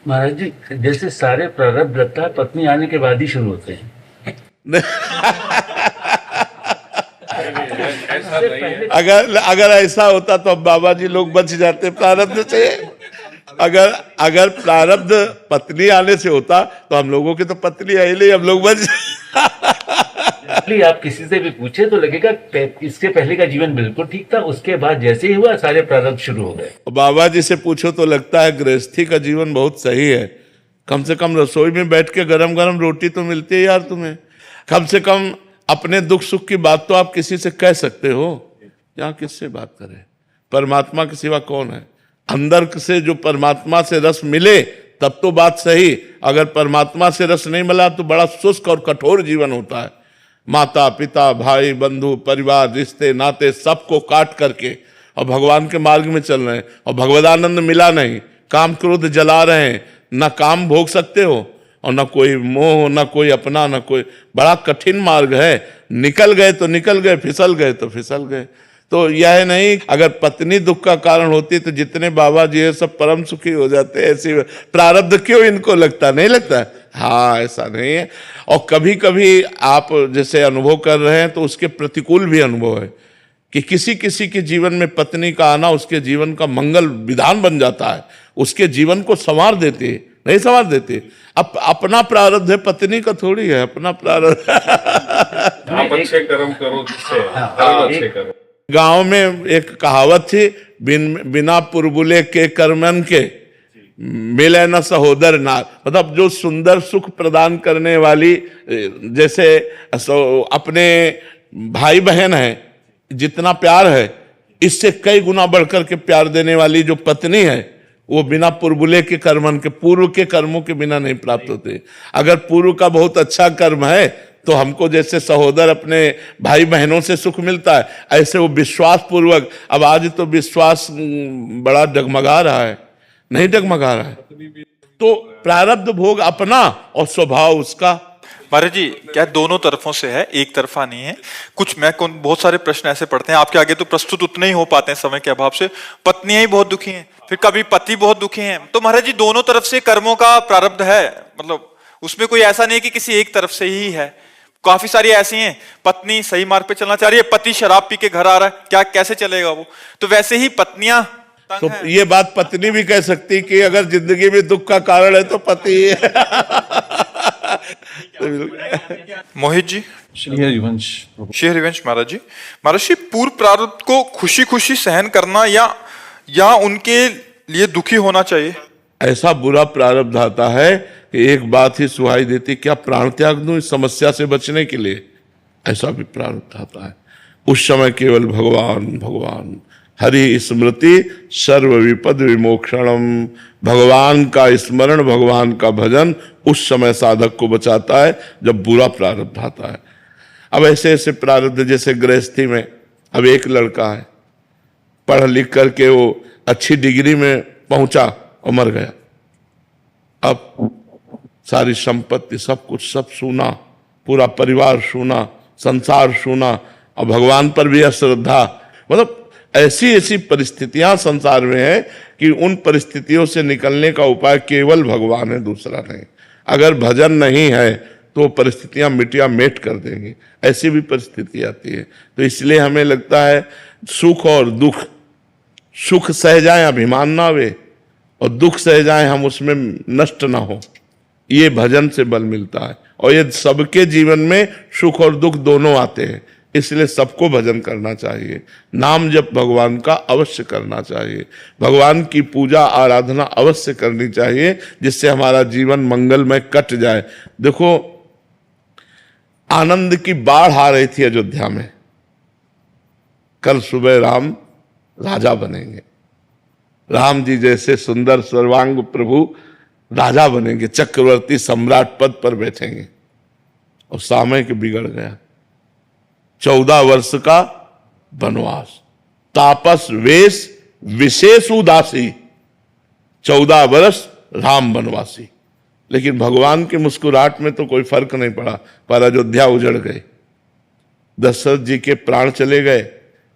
महाराज जी, जैसे सारे प्रारब्ध लगता है पत्नी आने के बाद ही शुरू होते हैं। ऐसा इससे नहीं है। पहले अगर अगर ऐसा होता तो अब बाबा जी लोग बच जाते प्रारब्ध से। अगर अगर प्रारब्ध पत्नी आने से होता तो हम लोगों की तो पत्नी है ही नहीं, हम लोग बच। जनरली आप किसी से भी पूछे तो लगेगा इसके पहले का जीवन बिल्कुल ठीक था, उसके बाद जैसे ही हुआ सारे प्रारब्ध शुरू हो गए। बाबा जी से पूछो तो लगता है गृहस्थी का जीवन बहुत सही है। कम से कम रसोई में बैठ के गरम गरम रोटी तो मिलती है यार तुम्हें। कम से कम अपने दुख सुख की बात तो आप किसी से कह सकते हो। यहाँ किससे बात करें? परमात्मा के सिवा कौन है? अंदर से जो परमात्मा से रस मिले तब तो बात सही। अगर परमात्मा से रस नहीं मिला तो बड़ा शुष्क और कठोर जीवन होता है। माता पिता भाई बंधु परिवार रिश्ते नाते सबको काट करके और भगवान के मार्ग में चल रहे हैं और भगवदानंद मिला नहीं, काम क्रोध जला रहे हैं, ना काम भोग सकते हो और ना कोई मोह, ना कोई अपना, ना कोई। बड़ा कठिन मार्ग है। निकल गए तो निकल गए, फिसल गए तो फिसल गए। तो यह नहीं अगर पत्नी दुख का कारण होती तो जितने बाबा जी है सब परम सुखी हो जाते। ऐसी प्रारब्ध क्यों इनको लगता? नहीं लगता? हाँ, ऐसा नहीं है। और कभी कभी आप जैसे अनुभव कर रहे हैं तो उसके प्रतिकूल भी अनुभव है कि किसी किसी के जीवन में पत्नी का आना उसके जीवन का मंगल विधान बन जाता है, उसके जीवन को संवार देते। नहीं संवार देते। अपना प्रारब्ध है, पत्नी का थोड़ी है अपना प्रारब्ध। आप अच्छे कर्म करो, जिससे कर्म अच्छे करो। गांव में एक कहावत थी, बिना पुरबुले के कर्मन के मिले न सहोदर नार। मतलब जो सुंदर सुख प्रदान करने वाली, जैसे अपने भाई बहन है जितना प्यार है इससे कई गुना बढ़कर के प्यार देने वाली जो पत्नी है वो बिना पुरबुले के कर्मन के, पूर्व के कर्मों के बिना नहीं प्राप्त होते। अगर पूर्व का बहुत अच्छा कर्म है तो हमको जैसे सहोदर अपने भाई बहनों से सुख मिलता है, ऐसे वो विश्वास पूर्वक। अब आज तो विश्वास बड़ा डगमगा रहा है, नहीं डगमगा रहा है। तो प्रारब्ध भोग अपना और स्वभाव उसका। महाराज जी, क्या दोनों तरफों से है, एक तरफा नहीं है? कुछ बहुत सारे प्रश्न ऐसे पड़ते हैं आपके आगे तो प्रस्तुत उतने ही हो पाते हैं समय के अभाव से। पत्नियां ही बहुत दुखी हैं, फिर कभी पति बहुत दुखी हैं। तो महाराज जी दोनों तरफ से कर्मों का प्रारब्ध है, मतलब उसमें कोई ऐसा नहीं कि किसी एक तरफ से ही है। काफी सारी ऐसी हैं, पत्नी सही मार्ग पे चलना चाह रही है, पति शराब पी के घर आ रहा है, क्या कैसे चलेगा वो? तो वैसे ही पत्नियां तो ये बात पत्नी भी कह सकती कि अगर जिंदगी में दुख का कारण है तो पति है। मोहित जी। श्री हरिवंश श्री हरिवंश महाराज जी, पूर्व प्रारब्ध को खुशी खुशी सहन करना या उनके लिए दुखी होना चाहिए? ऐसा बुरा प्रारब्ध आता है कि एक बात ही सुहाई देती, क्या प्राण त्याग दूं इस समस्या से बचने के लिए? ऐसा भी प्रारब्ध आता है। उस समय केवल भगवान भगवान हरि स्मृति सर्व विपद विमोक्षणम। भगवान का स्मरण, भगवान का भजन उस समय साधक को बचाता है जब बुरा प्रारब्ध आता है। अब ऐसे ऐसे प्रारब्ध, जैसे गृहस्थी में अब एक लड़का है, पढ़ लिख करके वो अच्छी डिग्री में पहुंचा और मर गया। अब सारी संपत्ति सब कुछ सब सूना, पूरा परिवार सूना, संसार सूना और भगवान पर भी अश्रद्धा। मतलब ऐसी ऐसी परिस्थितियां संसार में है कि उन परिस्थितियों से निकलने का उपाय केवल भगवान है, दूसरा नहीं। अगर भजन नहीं है तो परिस्थितियां मिटिया मेट कर देंगी। ऐसी भी परिस्थिति आती है। तो इसलिए हमें लगता है सुख और दुख, सुख सह जाए अभिमान ना आवे और दुख सह जाए हम उसमें नष्ट ना हो, ये भजन से बल मिलता है। और ये सबके जीवन में सुख और दुख दोनों आते हैं, इसलिए सबको भजन करना चाहिए। नाम जप भगवान का अवश्य करना चाहिए, भगवान की पूजा आराधना अवश्य करनी चाहिए, जिससे हमारा जीवन मंगलमय कट जाए। देखो, आनंद की बाढ़ आ रही थी अयोध्या में। कल सुबह राम राजा बनेंगे, राम जी जैसे सुंदर सर्वांग प्रभु राजा बनेंगे, चक्रवर्ती सम्राट पद पर बैठेंगे। और समय के बिगड़ गया। 14 वर्ष का वनवास, तापस वेश विशेष उदासी, 14 वर्ष राम वनवासी। लेकिन भगवान की मुस्कुराहट में तो कोई फर्क नहीं पड़ा, पर अयोध्या उजड़ गई। दशरथ जी के प्राण चले गए,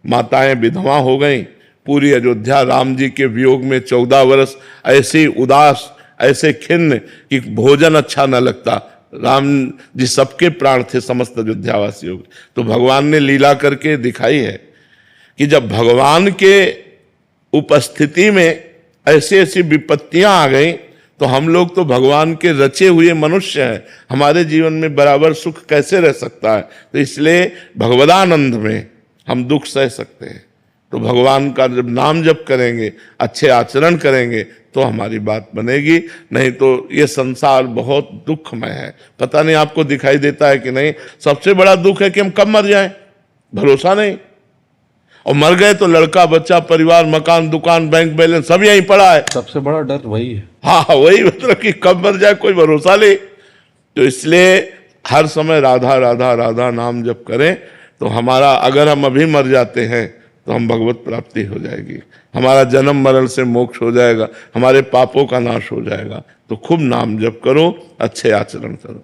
माताएं विधवा हो गईं, पूरी अयोध्या राम जी के वियोग में 14 वर्ष ऐसी उदास, ऐसे खिन्न कि भोजन अच्छा न लगता। राम जी सबके प्राण थे, समस्त अयोध्यावासियों के। तो भगवान ने लीला करके दिखाई है कि जब भगवान के उपस्थिति में ऐसी ऐसी विपत्तियां आ गई तो हम लोग तो भगवान के रचे हुए मनुष्य हैं, हमारे जीवन में बराबर सुख कैसे रह सकता है। तो इसलिए भगवदानंद में हम दुख सह सकते हैं। तो भगवान का जब नाम जप करेंगे, अच्छे आचरण करेंगे तो हमारी बात बनेगी, नहीं तो ये संसार बहुत दुखमय है। पता नहीं आपको दिखाई देता है कि नहीं, सबसे बड़ा दुख है कि हम कब मर जाएं, भरोसा नहीं। और मर गए तो लड़का बच्चा परिवार मकान दुकान बैंक बैलेंस सब यहीं पड़ा है। सबसे बड़ा डर वही है। हाँ वही, मतलब कि कब मर जाए कोई भरोसा नहीं। तो इसलिए हर समय राधा राधा राधा नाम जप करें तो हमारा, अगर हम अभी मर जाते हैं तो हम भगवत प्राप्ति हो जाएगी, हमारा जन्म मरण से मोक्ष हो जाएगा, हमारे पापों का नाश हो जाएगा। तो खूब नाम जप करो, अच्छे आचरण करो।